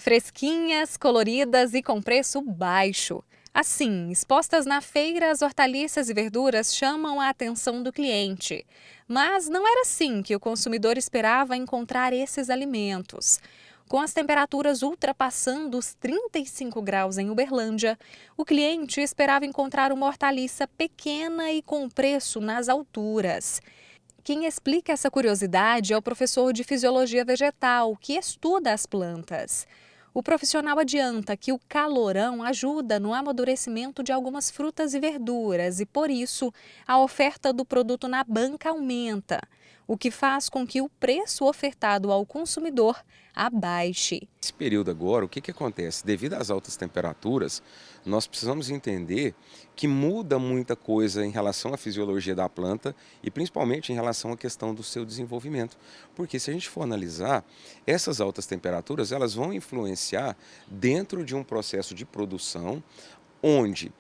Fresquinhas, coloridas e com preço baixo. Assim, expostas na feira, as hortaliças e verduras chamam a atenção do cliente. Mas não era assim que o consumidor esperava encontrar esses alimentos. Com as temperaturas ultrapassando os 35 graus em Uberlândia, o cliente esperava encontrar uma hortaliça pequena e com preço nas alturas. Quem explica essa curiosidade é o professor de Fisiologia Vegetal, que estuda as plantas. O profissional adianta que o calorão ajuda no amadurecimento de algumas frutas e verduras e, por isso, a oferta do produto na banca aumenta, o que faz com que o preço ofertado ao consumidor abaixe. Nesse período agora, o que acontece? Devido às altas temperaturas, nós precisamos entender que muda muita coisa em relação à fisiologia da planta e principalmente em relação à questão do seu desenvolvimento. Porque se a gente for analisar, essas altas temperaturas elas vão influenciar dentro de um processo de produção onde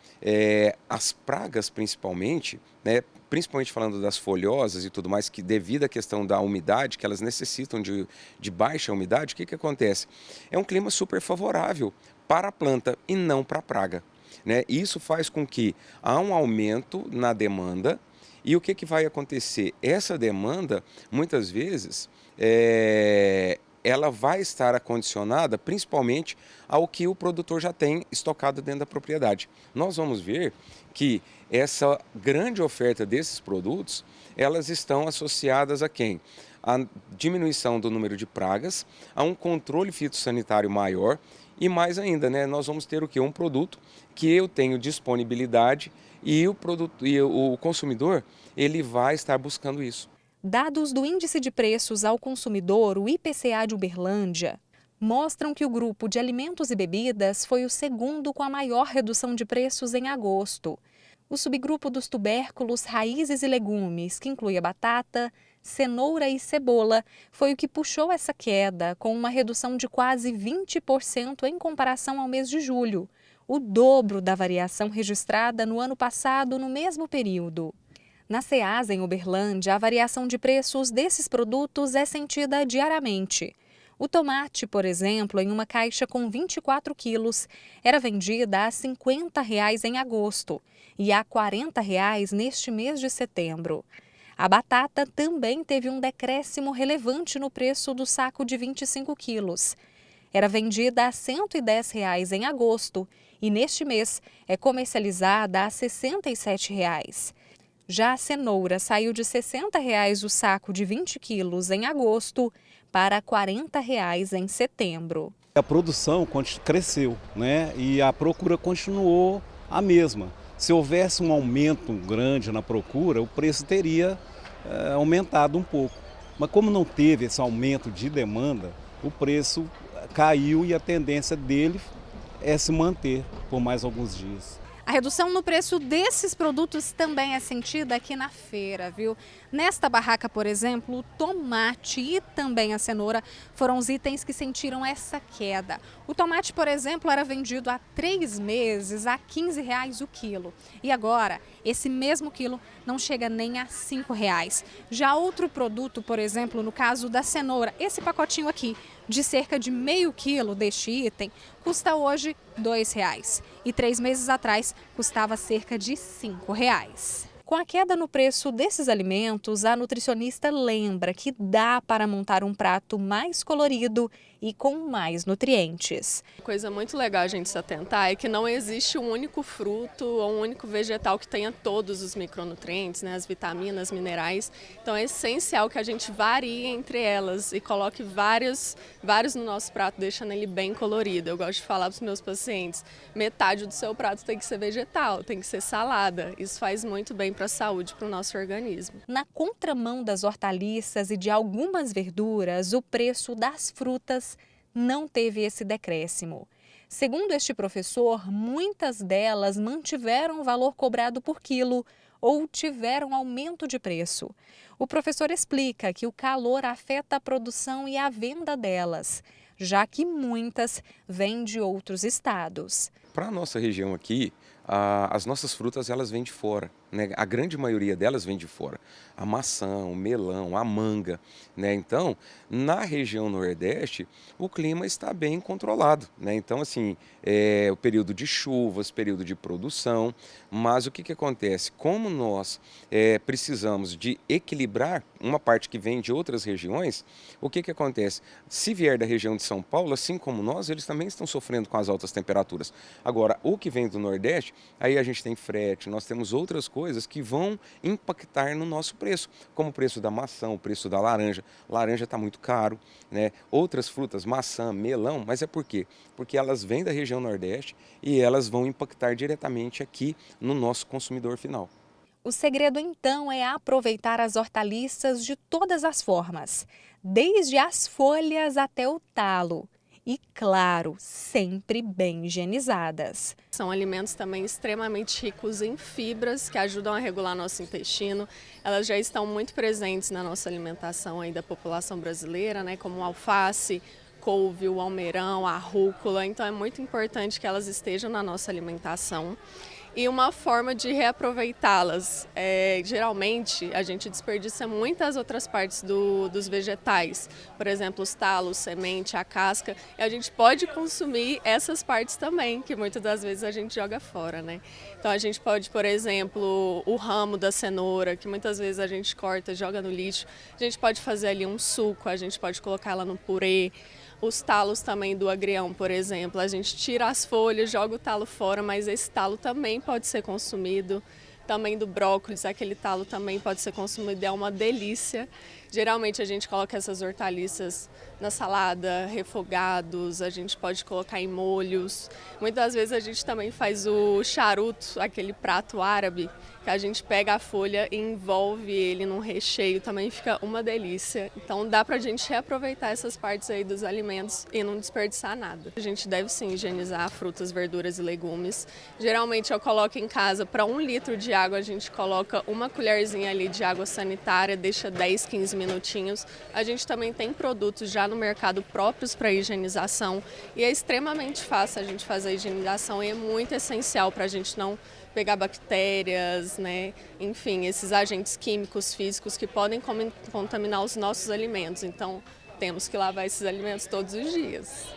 as pragas principalmente, né, principalmente falando das folhosas e tudo mais, que devido à questão da umidade, que elas necessitam de baixa umidade, o que acontece? É um clima super favorável para a planta e não para a praga. Né? Isso faz com que há um aumento na demanda e o que vai acontecer? Essa demanda, muitas vezes, ela vai estar acondicionada principalmente ao que o produtor já tem estocado dentro da propriedade. Nós vamos ver que essa grande oferta desses produtos, elas estão associadas a quem? A diminuição do número de pragas, a um controle fitossanitário maior e mais ainda, né, nós vamos ter o quê? Um produto que eu tenho disponibilidade e o consumidor ele vai estar buscando isso. Dados do Índice de Preços ao Consumidor, o IPCA de Uberlândia, mostram que o grupo de alimentos e bebidas foi o segundo com a maior redução de preços em agosto. O subgrupo dos tubérculos, raízes e legumes, que inclui a batata, cenoura e cebola, foi o que puxou essa queda, com uma redução de quase 20% em comparação ao mês de julho, o dobro da variação registrada no ano passado no mesmo período. Na Ceasa, em Uberlândia, a variação de preços desses produtos é sentida diariamente. O tomate, por exemplo, em uma caixa com 24 quilos, era vendida a R$ 50 em agosto e a R$ 40 neste mês de setembro. A batata também teve um decréscimo relevante no preço do saco de 25 quilos. Era vendida a R$ 110 em agosto e neste mês é comercializada a R$ 67. Já a cenoura saiu de R$ 60 o saco de 20 quilos em agosto para R$ 40 em setembro. A produção cresceu, né? E a procura continuou a mesma. Se houvesse um aumento grande na procura, o preço teria aumentado um pouco. Mas como não teve esse aumento de demanda, o preço caiu e a tendência dele é se manter por mais alguns dias. A redução no preço desses produtos também é sentida aqui na feira, viu? Nesta barraca, por exemplo, o tomate e também a cenoura foram os itens que sentiram essa queda. O tomate, por exemplo, era vendido há 3 meses a R$ 15 o quilo. E agora, esse mesmo quilo não chega nem a R$ 5. Já outro produto, por exemplo, no caso da cenoura, esse pacotinho aqui, de cerca de meio quilo deste item, custa hoje R$ 2. E 3 meses atrás custava cerca de R$ 5. Com a queda no preço desses alimentos, a nutricionista lembra que dá para montar um prato mais colorido e com mais nutrientes. Coisa muito legal a gente se atentar é que não existe um único fruto ou um único vegetal que tenha todos os micronutrientes, né, as vitaminas, minerais. Então é essencial que a gente varie entre elas e coloque vários no nosso prato, deixando ele bem colorido. Eu gosto de falar para os meus pacientes, metade do seu prato tem que ser vegetal, tem que ser salada. Isso faz muito bem para a saúde, para o nosso organismo. Na contramão das hortaliças e de algumas verduras, o preço das frutas não teve esse decréscimo. Segundo este professor, muitas delas mantiveram o valor cobrado por quilo ou tiveram aumento de preço. O professor explica que o calor afeta a produção e a venda delas, já que muitas vêm de outros estados. Para a nossa região aqui, as nossas frutas elas vêm de fora. né? A grande maioria delas vem de fora. A maçã, o melão, a manga, né? Então, na região Nordeste, o clima está bem controlado, né? Então, assim, o período de chuvas, período de produção, mas o que acontece? Como nós precisamos de equilibrar uma parte que vem de outras regiões, o que acontece? Se vier da região de São Paulo, assim como nós, eles também estão sofrendo com as altas temperaturas. Agora, o que vem do Nordeste, aí a gente tem frete, nós temos outras coisas que vão impactar no nosso preço, como o preço da maçã, o preço da laranja. Laranja está muito caro, né? Outras frutas, maçã, melão, mas é por quê? Porque elas vêm da região Nordeste e elas vão impactar diretamente aqui no nosso consumidor final. O segredo, então, é aproveitar as hortaliças de todas as formas, desde as folhas até o talo. E, claro, sempre bem higienizadas. São alimentos também extremamente ricos em fibras que ajudam a regular nosso intestino. Elas já estão muito presentes na nossa alimentação aí da população brasileira, né, como o alface, couve, o almeirão, a rúcula. Então é muito importante que elas estejam na nossa alimentação. E uma forma de reaproveitá-las, geralmente a gente desperdiça muitas outras partes dos vegetais, por exemplo, os talos, semente, a casca, e a gente pode consumir essas partes também, que muitas das vezes a gente joga fora, né? Então a gente pode, por exemplo, o ramo da cenoura, que muitas vezes a gente corta, joga no lixo, a gente pode fazer ali um suco, a gente pode colocar ela no purê. Os talos também do agrião, por exemplo, a gente tira as folhas, joga o talo fora, mas esse talo também pode ser consumido. Também do brócolis, aquele talo também pode ser consumido, é uma delícia. Geralmente a gente coloca essas hortaliças na salada, refogados, a gente pode colocar em molhos. Muitas vezes a gente também faz o charuto, aquele prato árabe, que a gente pega a folha e envolve ele num recheio, também fica uma delícia. Então dá pra gente reaproveitar essas partes aí dos alimentos e não desperdiçar nada. A gente deve sim higienizar frutas, verduras e legumes. Geralmente eu coloco em casa para 1 litro de água, a gente coloca uma colherzinha ali de água sanitária, deixa 10, 15 minutinhos. A gente também tem produtos já no mercado próprios para higienização e é extremamente fácil a gente fazer a higienização e é muito essencial para a gente não pegar bactérias, né? Enfim, esses agentes químicos, físicos que podem contaminar os nossos alimentos. Então, temos que lavar esses alimentos todos os dias.